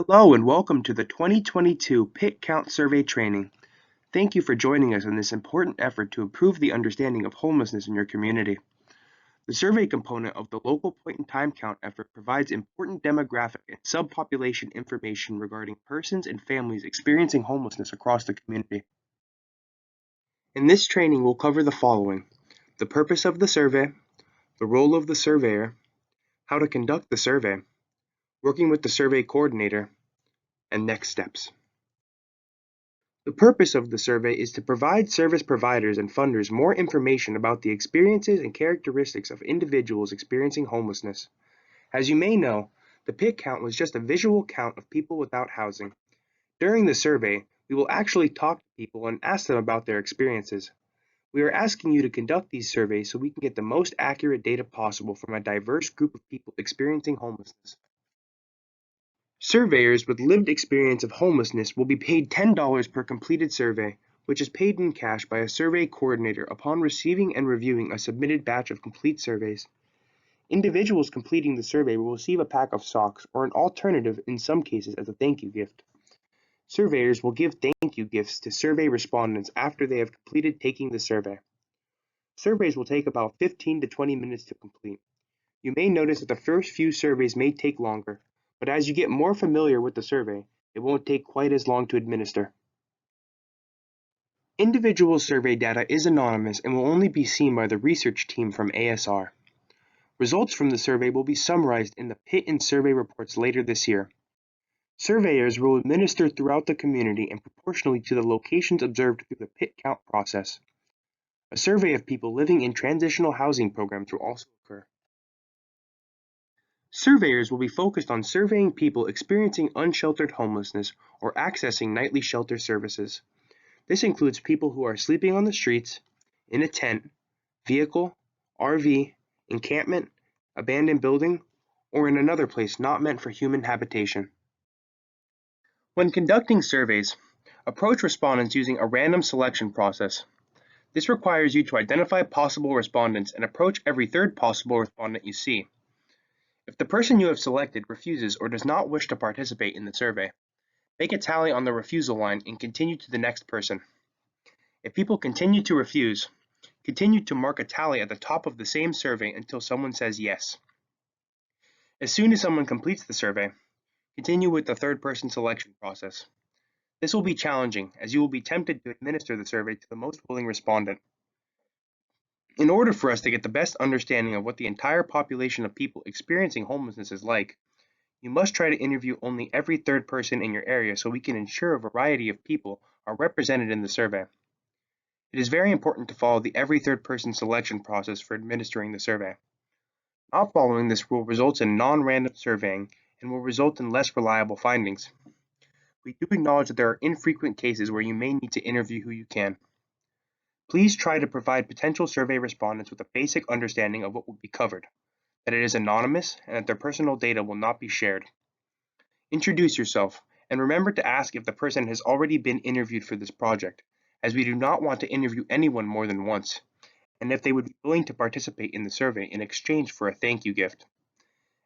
Hello and welcome to the 2022 Pit Count Survey Training. Thank you for joining us in this important effort to improve the understanding of homelessness in your community. The survey component of the local point-in-time count effort provides important demographic and subpopulation information regarding persons and families experiencing homelessness across the community. In this training, we'll cover the following: the purpose of the survey, the role of the surveyor, how to conduct the survey, working with the survey coordinator, and next steps. The purpose of the survey is to provide service providers and funders more information about the experiences and characteristics of individuals experiencing homelessness. As you may know, the PIT count was just a visual count of people without housing. During the survey, we will actually talk to people and ask them about their experiences. We are asking you to conduct these surveys so we can get the most accurate data possible from a diverse group of people experiencing homelessness. Surveyors with lived experience of homelessness will be paid $10 per completed survey, which is paid in cash by a survey coordinator upon receiving and reviewing a submitted batch of complete surveys. Individuals completing the survey will receive a pack of socks or an alternative in some cases as a thank you gift. Surveyors will give thank you gifts to survey respondents after they have completed taking the survey. Surveys will take about 15 to 20 minutes to complete. You may notice that the first few surveys may take longer, but as you get more familiar with the survey, it won't take quite as long to administer. Individual survey data is anonymous and will only be seen by the research team from ASR. Results from the survey will be summarized in the PIT and survey reports later this year. Surveyors will administer throughout the community and proportionally to the locations observed through the PIT count process. A survey of people living in transitional housing programs will also occur. Surveyors will be focused on surveying people experiencing unsheltered homelessness or accessing nightly shelter services. This includes people who are sleeping on the streets, in a tent, vehicle, RV, encampment, abandoned building, or in another place not meant for human habitation. When conducting surveys, approach respondents using a random selection process. This requires you to identify possible respondents and approach every third possible respondent you see. If the person you have selected refuses or does not wish to participate in the survey, make a tally on the refusal line and continue to the next person. If people continue to refuse, continue to mark a tally at the top of the same survey until someone says yes. As soon as someone completes the survey, continue with the third person selection process. This will be challenging as you will be tempted to administer the survey to the most willing respondent. In order for us to get the best understanding of what the entire population of people experiencing homelessness is like, you must try to interview only every third person in your area so we can ensure a variety of people are represented in the survey. It is very important to follow the every third person selection process for administering the survey. Not following this rule results in non-random surveying and will result in less reliable findings. We do acknowledge that there are infrequent cases where you may need to interview who you can. Please try to provide potential survey respondents with a basic understanding of what will be covered, that it is anonymous, and that their personal data will not be shared. Introduce yourself, and remember to ask if the person has already been interviewed for this project, as we do not want to interview anyone more than once, and if they would be willing to participate in the survey in exchange for a thank you gift.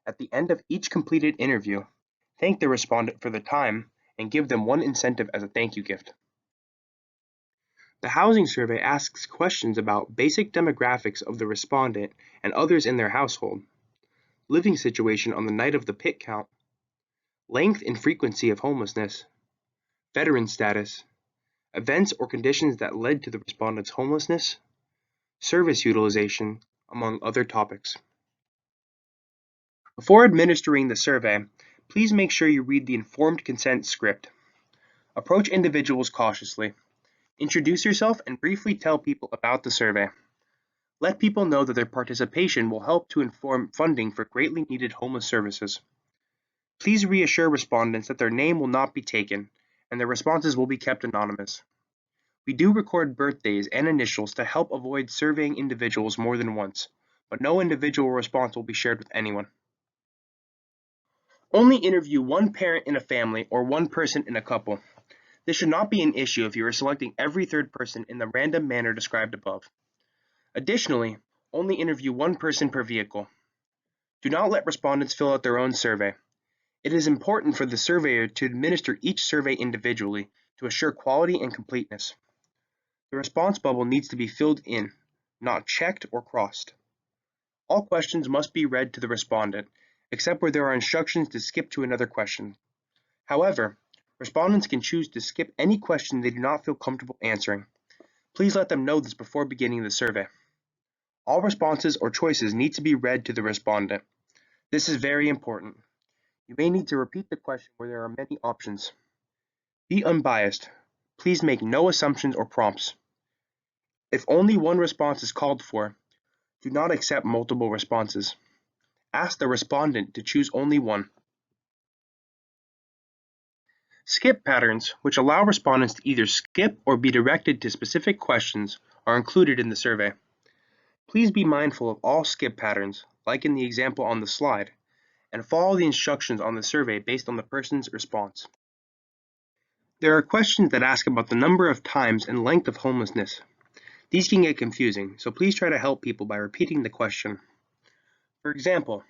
At the end of each completed interview, thank the respondent for the time and give them one incentive as a thank you gift. The housing survey asks questions about basic demographics of the respondent and others in their household, living situation on the night of the PIT count, length and frequency of homelessness, veteran status, events or conditions that led to the respondent's homelessness, service utilization, among other topics. Before administering the survey, please make sure you read the informed consent script. Approach individuals cautiously. Introduce yourself and briefly tell people about the survey. Let people know that their participation will help to inform funding for greatly needed homeless services. Please reassure respondents that their name will not be taken and their responses will be kept anonymous. We do record birthdays and initials to help avoid surveying individuals more than once, but no individual response will be shared with anyone. Only interview one parent in a family or one person in a couple. This should not be an issue if you are selecting every third person in the random manner described above. Additionally, only interview one person per vehicle. Do not let respondents fill out their own survey. It is important for the surveyor to administer each survey individually to assure quality and completeness. The response bubble needs to be filled in, not checked or crossed. All questions must be read to the respondent, except where there are instructions to skip to another question. However, respondents can choose to skip any question they do not feel comfortable answering. Please let them know this before beginning the survey. All responses or choices need to be read to the respondent. This is very important. You may need to repeat the question where there are many options. Be unbiased. Please make no assumptions or prompts. If only one response is called for, do not accept multiple responses. Ask the respondent to choose only one. Skip patterns, which allow respondents to either skip or be directed to specific questions, are included in the survey. Please be mindful of all skip patterns, like in the example on the slide, and follow the instructions on the survey based on the person's response. There are questions that ask about the number of times and length of homelessness. These can get confusing, so please try to help people by repeating the question. For example,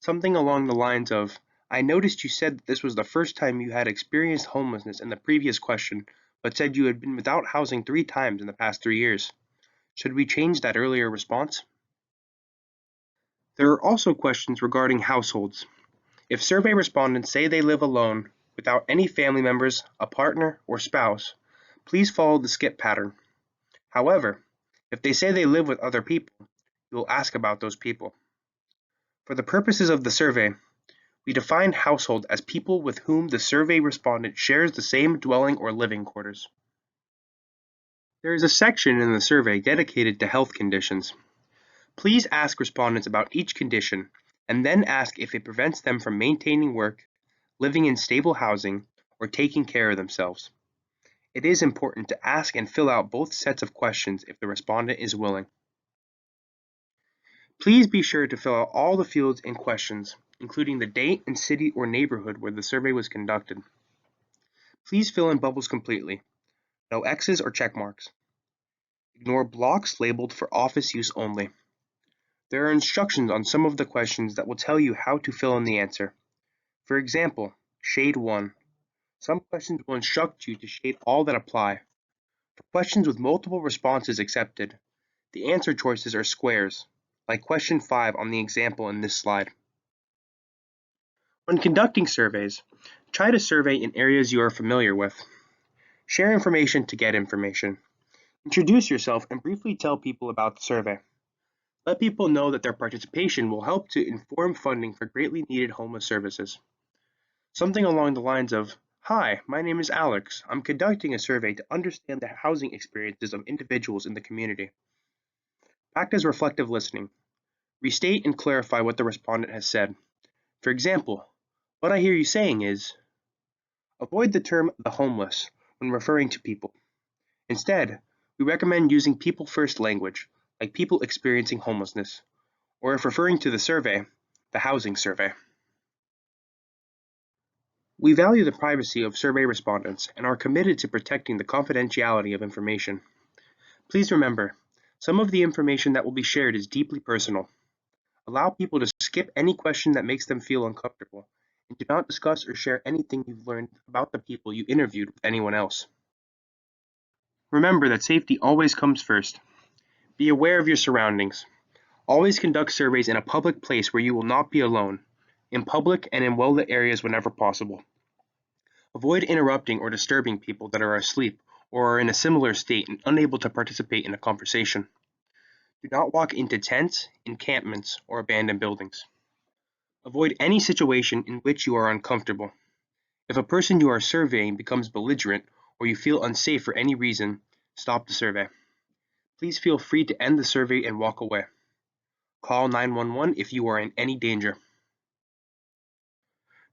something along the lines of, I noticed you said that this was the first time you had experienced homelessness in the previous question, but said you had been without housing 3 times in the past 3 years. Should we change that earlier response? There are also questions regarding households. If survey respondents say they live alone, without any family members, a partner, or spouse, please follow the skip pattern. However, if they say they live with other people, you will ask about those people. For the purposes of the survey, we define household as people with whom the survey respondent shares the same dwelling or living quarters. There is a section in the survey dedicated to health conditions. Please ask respondents about each condition, and then ask if it prevents them from maintaining work, living in stable housing, or taking care of themselves. It is important to ask and fill out both sets of questions if the respondent is willing. Please be sure to fill out all the fields and questions, including the date and city or neighborhood where the survey was conducted. Please fill in bubbles completely. No X's or check marks. Ignore blocks labeled for office use only. There are instructions on some of the questions that will tell you how to fill in the answer. For example, shade 1. Some questions will instruct you to shade all that apply. For questions with multiple responses accepted, the answer choices are squares, like question 5 on the example in this slide. When conducting surveys, try to survey in areas you are familiar with. Share information to get information. Introduce yourself and briefly tell people about the survey. Let people know that their participation will help to inform funding for greatly needed homeless services. Something along the lines of, Hi, my name is Alex. I'm conducting a survey to understand the housing experiences of individuals in the community. Practice reflective listening. Restate and clarify what the respondent has said. For example, what I hear you saying is, avoid the term the homeless when referring to people. Instead, we recommend using people-first language, like people experiencing homelessness, or if referring to the survey, the housing survey. We value the privacy of survey respondents and are committed to protecting the confidentiality of information. Please remember, some of the information that will be shared is deeply personal. Allow people to skip any question that makes them feel uncomfortable, and do not discuss or share anything you've learned about the people you interviewed with anyone else. Remember that safety always comes first. Be aware of your surroundings. Always conduct surveys in a public place where you will not be alone, in public and in well-lit areas whenever possible. Avoid interrupting or disturbing people that are asleep or are in a similar state and unable to participate in a conversation. Do not walk into tents, encampments, or abandoned buildings. Avoid any situation in which you are uncomfortable. If a person you are surveying becomes belligerent or you feel unsafe for any reason, stop the survey. Please feel free to end the survey and walk away. Call 911 if you are in any danger.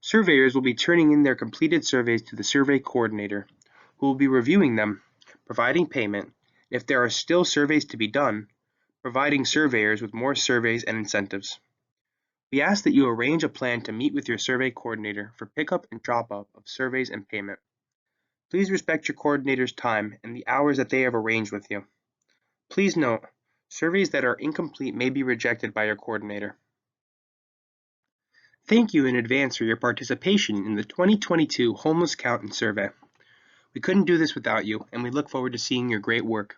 Surveyors will be turning in their completed surveys to the survey coordinator, who will be reviewing them, providing payment, and if there are still surveys to be done, providing surveyors with more surveys and incentives. We ask that you arrange a plan to meet with your survey coordinator for pickup and drop-off of surveys and payment. Please respect your coordinator's time and the hours that they have arranged with you. Please note, surveys that are incomplete may be rejected by your coordinator. Thank you in advance for your participation in the 2022 Homeless Count and Survey. We couldn't do this without you, and we look forward to seeing your great work.